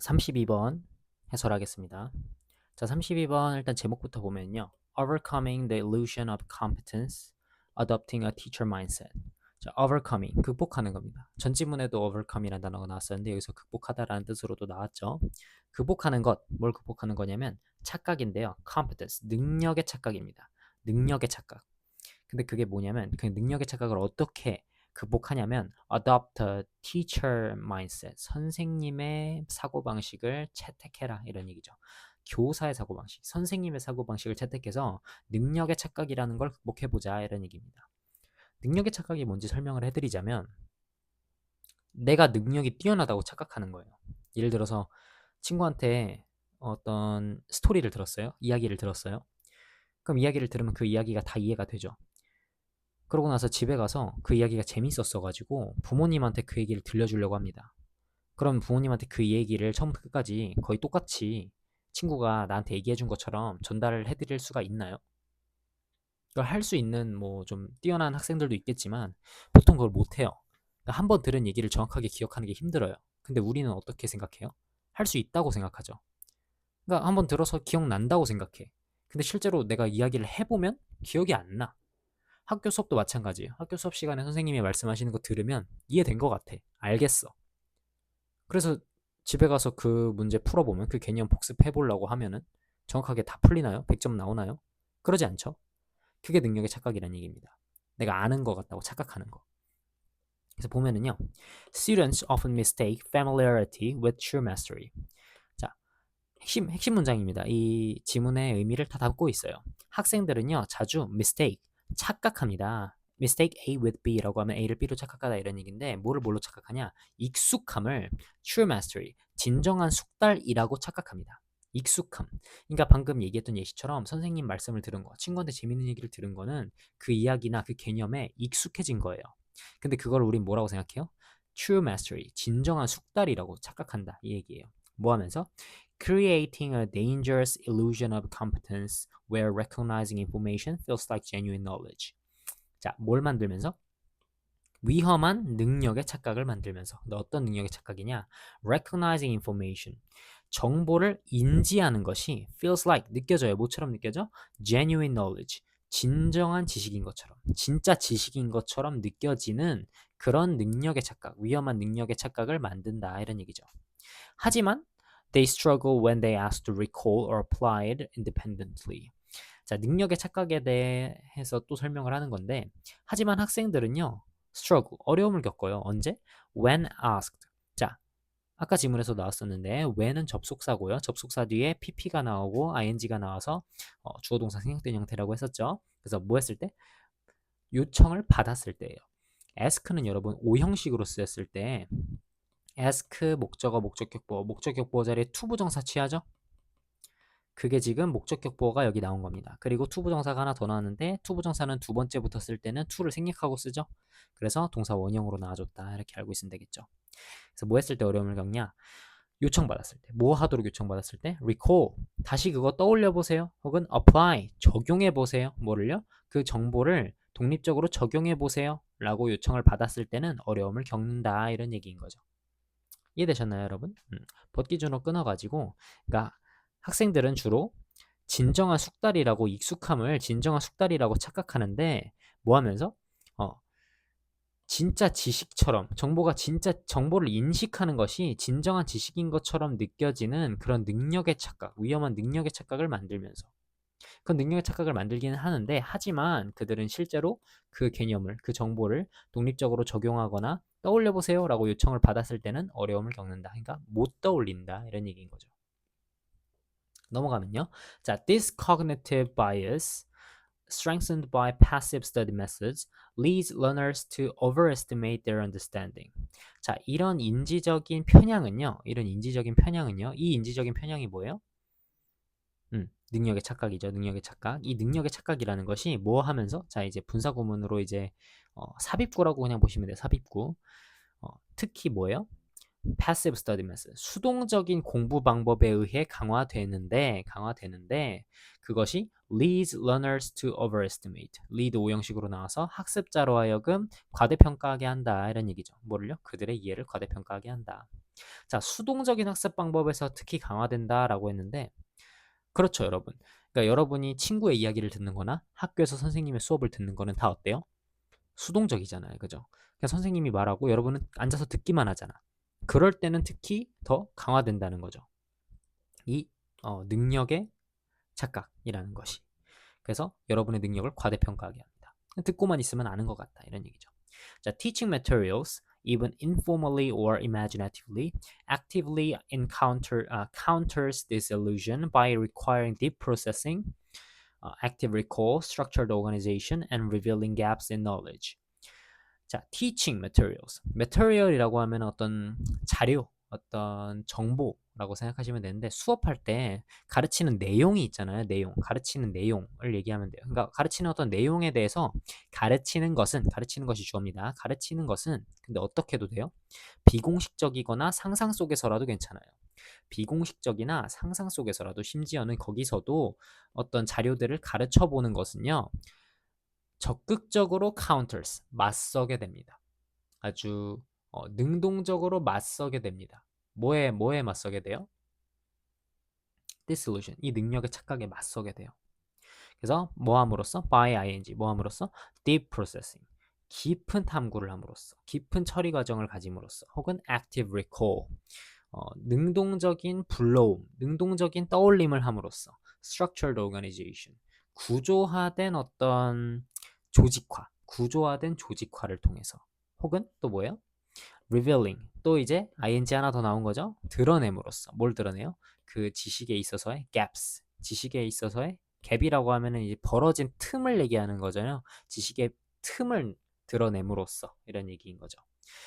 32번 해설하겠습니다. 자, 32번 일단 제목부터 보면요. Overcoming the illusion of competence, adopting a teacher mindset. 자, overcoming, 극복하는 겁니다. 전지문에도 overcome이라는 단어가 나왔었는데 여기서 극복하다라는 뜻으로도 나왔죠. 극복하는 것, 뭘 극복하는 거냐면 착각인데요. competence, 능력의 착각입니다. 능력의 착각. 근데 그게 뭐냐면 그 능력의 착각을 어떻게 극복하냐면 adopt a teacher mindset, 선생님의 사고방식을 채택해라 이런 얘기죠. 교사의 사고방식, 선생님의 사고방식을 채택해서 능력의 착각이라는 걸 극복해보자 이런 얘기입니다. 능력의 착각이 뭔지 설명을 해드리자면 내가 능력이 뛰어나다고 착각하는 거예요. 예를 들어서 친구한테 어떤 스토리를 들었어요. 이야기를 들었어요. 그럼 이야기를 들으면 그 이야기가 다 이해가 되죠. 그러고 나서 집에 가서 그 이야기가 재밌었어가지고 부모님한테 그 얘기를 들려주려고 합니다. 그럼 부모님한테 그 얘기를 처음부터 끝까지 거의 똑같이 친구가 나한테 얘기해준 것처럼 전달을 해드릴 수가 있나요? 그걸 할 수 있는 뭐 좀 뛰어난 학생들도 있겠지만 보통 그걸 못해요. 그러니까 한번 들은 얘기를 정확하게 기억하는 게 힘들어요. 근데 우리는 어떻게 생각해요? 할 수 있다고 생각하죠. 그러니까 한번 들어서 기억난다고 생각해. 근데 실제로 내가 이야기를 해보면 기억이 안 나. 학교 수업도 마찬가지예요. 학교 수업 시간에 선생님이 말씀하시는 거 들으면 이해된 것 같아. 알겠어. 그래서 집에 가서 그 문제 풀어보면 그 개념 복습해보려고 하면은 정확하게 다 풀리나요? 100점 나오나요? 그러지 않죠. 그게 능력의 착각이라는 얘기입니다. 내가 아는 것 같다고 착각하는 거. 그래서 보면은요. Students often mistake familiarity with true mastery. 자, 핵심 문장입니다. 이 지문의 의미를 다 담고 있어요. 학생들은요. 자주 mistake, 착각합니다. mistake A with B라고 하면 A를 B로 착각하다 이런 얘기인데 뭐를 뭘로 착각하냐? 익숙함을 true mastery, 진정한 숙달이라고 착각합니다. 익숙함. 그러니까 방금 얘기했던 예시처럼 선생님 말씀을 들은 거, 친구한테 재밌는 얘기를 들은 거는 그 이야기나 그 개념에 익숙해진 거예요. 근데 그걸 우린 뭐라고 생각해요? true mastery, 진정한 숙달이라고 착각한다 이 얘기예요. 뭐 하면서? Creating a dangerous illusion of competence where recognizing information feels like genuine knowledge. 자, 뭘 만들면서? 위험한 능력의 착각을 만들면서. 어떤 능력의 착각이냐? Recognizing information. 정보를 인지하는 것이 feels like, 느껴져요. 뭐처럼 느껴져? Genuine knowledge. 진정한 지식인 것처럼, 진짜 지식인 것처럼 느껴지는 그런 능력의 착각, 위험한 능력의 착각을 만든다 이런 얘기죠. 하지만 they struggle when they ask to recall or apply it independently. 자, 능력의 착각에 대해서 또 설명을 하는 건데 하지만 학생들은요. struggle, 어려움을 겪어요. 언제? when asked. 자, 아까 지문에서 나왔었는데 when은 접속사고요. 접속사 뒤에 pp가 나오고 ing가 나와서 주어 동사 생략된 형태라고 했었죠. 그래서 뭐 했을 때? 요청을 받았을 때예요. ask는 여러분 O 형식으로 쓰였을 때 ask 목적어 목적격보어 목적격보어 자리에 투부정사 취하죠? 그게 지금 목적격보어가 여기 나온 겁니다. 그리고 투부정사가 하나 더 나왔는데 투부정사는 두 번째 붙었을 때는 to를 생략하고 쓰죠. 그래서 동사 원형으로 나와줬다 이렇게 알고 있으면 되겠죠. 그래서 뭐 했을 때 어려움을 겪냐? 요청받았을 때. 뭐 하도록 요청받았을 때? recall. 다시 그거 떠올려 보세요. 혹은 apply. 적용해 보세요. 뭐를요? 그 정보를 독립적으로 적용해 보세요. 라고 요청을 받았을 때는 어려움을 겪는다 이런 얘기인 거죠. 이해되셨나요, 여러분? 벗기준으로 끊어가지고, 그러니까 학생들은 주로 진정한 숙달이라고 익숙함을 진정한 숙달이라고 착각하는데 뭐 하면서? 진짜 지식처럼 정보가 진짜 정보를 인식하는 것이 진정한 지식인 것처럼 느껴지는 그런 능력의 착각, 위험한 능력의 착각을 만들면서 그 능력의 착각을 만들기는 하는데 하지만 그들은 실제로 그 개념을, 그 정보를 독립적으로 적용하거나 떠올려 보세요 라고 요청을 받았을 때는 어려움을 겪는다. 그러니까 못 떠올린다 이런 얘기인 거죠. 넘어가면요. 자, this cognitive bias strengthened by passive study methods leads learners to overestimate their understanding. 자, 이런 인지적인 편향은요. 이 인지적인 편향이 뭐예요? 능력의 착각이죠. 능력의 착각. 이 능력의 착각이라는 것이 뭐 하면서? 자, 이제 분사구문으로 이제 삽입구라고 그냥 보시면 돼요. 삽입구. 특히 뭐예요? passive study method, 수동적인 공부 방법에 의해 강화되는데 그것이 leads learners to overestimate. lead 오형식으로 나와서 학습자로 하여금 과대평가하게 한다 이런 얘기죠. 뭐를요? 그들의 이해를 과대평가하게 한다. 자, 수동적인 학습 방법에서 특히 강화된다라고 했는데 그렇죠, 여러분. 그러니까 여러분이 친구의 이야기를 듣는 거나 학교에서 선생님의 수업을 듣는 거는 다 어때요? 수동적이잖아요. 그죠? 그냥 선생님이 말하고 여러분은 앉아서 듣기만 하잖아. 그럴 때는 특히 더 강화된다는 거죠. 이 능력의 착각이라는 것이. 그래서 여러분의 능력을 과대평가하게 합니다. 듣고만 있으면 아는 것 같다. 이런 얘기죠. 자, teaching materials, even informally or imaginatively, actively counters this illusion by requiring deep processing, active recall, structured organization, and revealing gaps in knowledge. 자, teaching materials. material이라고 하면 어떤 자료, 어떤 정보라고 생각하시면 되는데 수업할 때 가르치는 내용이 있잖아요. 내용. 가르치는 내용을 얘기하면 돼요. 그러니까 가르치는 어떤 내용에 대해서 가르치는 것이 주어입니다. 가르치는 것은 근데 어떻게 해도 돼요? 비공식적이거나 상상 속에서라도 괜찮아요. 비공식적이나 상상 속에서라도 심지어는 거기서도 어떤 자료들을 가르쳐 보는 것은요. 적극적으로 counters, 맞서게 됩니다. 아주 능동적으로 맞서게 됩니다. 뭐에 맞서게 돼요? disillusion, 이 능력의 착각에 맞서게 돼요. 그래서 뭐함으로써? by ing, 뭐함으로써? deep processing, 깊은 탐구를 함으로써, 깊은 처리 과정을 가짐으로써, 혹은 active recall, 능동적인 불러움, 능동적인 떠올림을 함으로써, structured organization, 구조화된 어떤 구조화된 조직화를 통해서, 혹은 또 뭐예요? revealing, 또 이제 ing 하나 더 나온 거죠? 드러냄으로써. 뭘 드러내요? 그 지식에 있어서의 gaps, 지식에 있어서의 갭이라고 하면은 이제 벌어진 틈을 얘기하는 거잖아요. 지식의 틈을 드러냄으로써 이런 얘기인 거죠.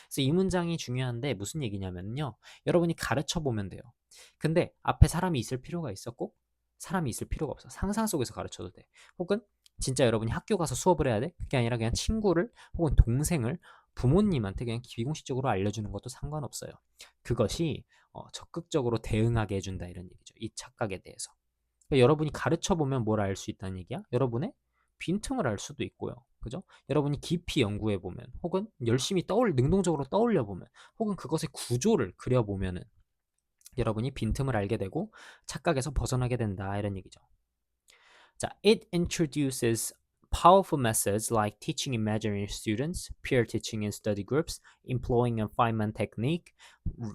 그래서 이 문장이 중요한데 무슨 얘기냐면요. 여러분이 가르쳐 보면 돼요. 근데 앞에 사람이 있을 필요가 있었고 사람이 있을 필요가 없어. 상상 속에서 가르쳐도 돼. 혹은 진짜 여러분이 학교 가서 수업을 해야 돼? 그게 아니라 그냥 친구를 혹은 동생을 부모님한테 그냥 비공식적으로 알려주는 것도 상관없어요. 그것이 적극적으로 대응하게 해준다 이런 얘기죠. 이 착각에 대해서. 그러니까 여러분이 가르쳐 보면 뭘 알 수 있다는 얘기야? 여러분의 빈틈을 알 수도 있고요. 그죠? 여러분이 깊이 연구해 보면, 혹은 열심히 능동적으로 떠올려 보면, 혹은 그것의 구조를 그려 보면은 여러분이 빈틈을 알게 되고 착각에서 벗어나게 된다 이런 얘기죠. 자, it introduces powerful methods like teaching imaginary students, peer teaching in study groups, employing a Feynman technique,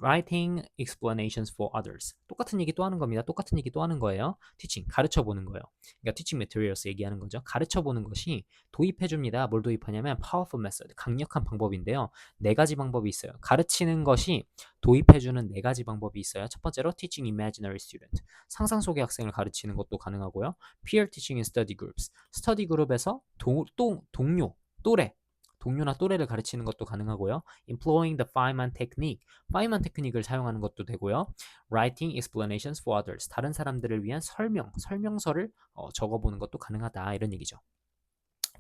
writing explanations for others. 똑같은 얘기 또 하는 겁니다. 똑같은 얘기 또 하는 거예요. teaching, 가르쳐 보는 거예요. 그러니까 teaching materials 얘기하는 거죠. 가르쳐 보는 것이 도입해 줍니다. 뭘 도입하냐면 powerful method, 강력한 방법인데요. 네 가지 방법이 있어요. 가르치는 것이 도입해 주는 네 가지 방법이 있어요. 첫 번째로 teaching imaginary student, 상상 속의 학생을 가르치는 것도 가능하고요. peer teaching in study groups, 스터디 그룹에서 동료나 또래를 가르치는 것도 가능하고요. employing the Feynman technique, Feynman 테크닉을 사용하는 것도 되고요. writing explanations for others, 다른 사람들을 위한 설명서를 적어보는 것도 가능하다 이런 얘기죠.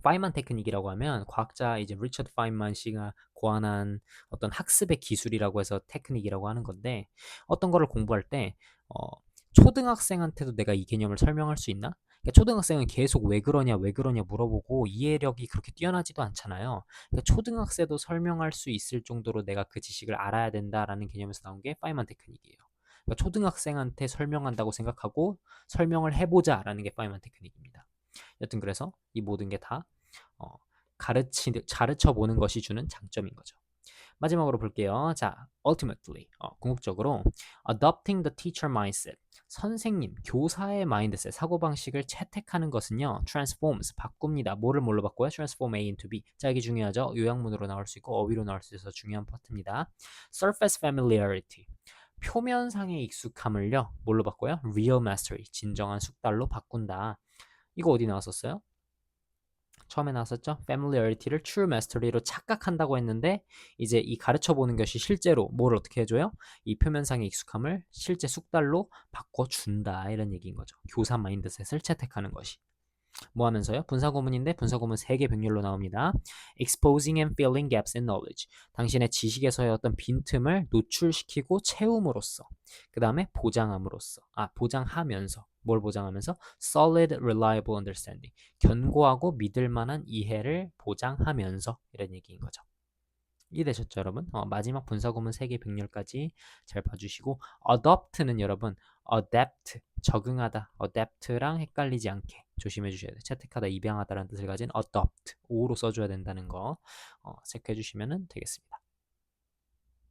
파인만 테크닉이라고 하면 과학자 이제 리처드 파인만 씨가 고안한 어떤 학습의 기술이라고 해서 테크닉이라고 하는 건데 어떤 거를 공부할 때 초등학생한테도 내가 이 개념을 설명할 수 있나? 그러니까 초등학생은 계속 왜 그러냐 물어보고 이해력이 그렇게 뛰어나지도 않잖아요. 그러니까 초등학생도 설명할 수 있을 정도로 내가 그 지식을 알아야 된다라는 개념에서 나온 게 파인만 테크닉이에요. 그러니까 초등학생한테 설명한다고 생각하고 설명을 해보자라는 게 파인만 테크닉입니다. 여튼 그래서 이 모든 게 다 가르쳐 보는 것이 주는 장점인 거죠. 마지막으로 볼게요. 자, ultimately, 궁극적으로 adopting the teacher mindset, 선생님, 교사의 마인드셋, 사고방식을 채택하는 것은요, transforms, 바꿉니다. 뭐를 뭘로 바꿔요? transform A into B. 자, 이게 중요하죠. 요약문으로 나올 수 있고 어휘로 나올 수 있어서 중요한 파트입니다. surface familiarity, 표면상의 익숙함을요, 뭘로 바꿔요? real mastery, 진정한 숙달로 바꾼다. 이거 어디 나왔었어요? 처음에 나왔었죠? familiarity를 true mastery로 착각한다고 했는데 이제 이 가르쳐보는 것이 실제로 뭘 어떻게 해줘요? 이 표면상의 익숙함을 실제 숙달로 바꿔준다 이런 얘기인 거죠. 교사 마인드셋을 채택하는 것이. 뭐 하면서요? 분사구문인데 분사구문 3개 병렬로 나옵니다. Exposing and filling gaps in knowledge. 당신의 지식에서의 어떤 빈틈을 노출시키고 채움으로써. 그 다음에 보장함으로써. 보장하면서. 뭘 보장하면서? Solid, reliable understanding. 견고하고 믿을 만한 이해를 보장하면서 이런 얘기인 거죠. 이해되셨죠, 여러분? 마지막 분사구문 3개 병렬까지 잘 봐주시고 adopt는 여러분 adapt, 적응하다, adapt랑 헷갈리지 않게 조심해 주셔야 돼요. 채택하다, 입양하다라는 뜻을 가진 adopt, O로 써줘야 된다는 거 체크해 주시면 되겠습니다.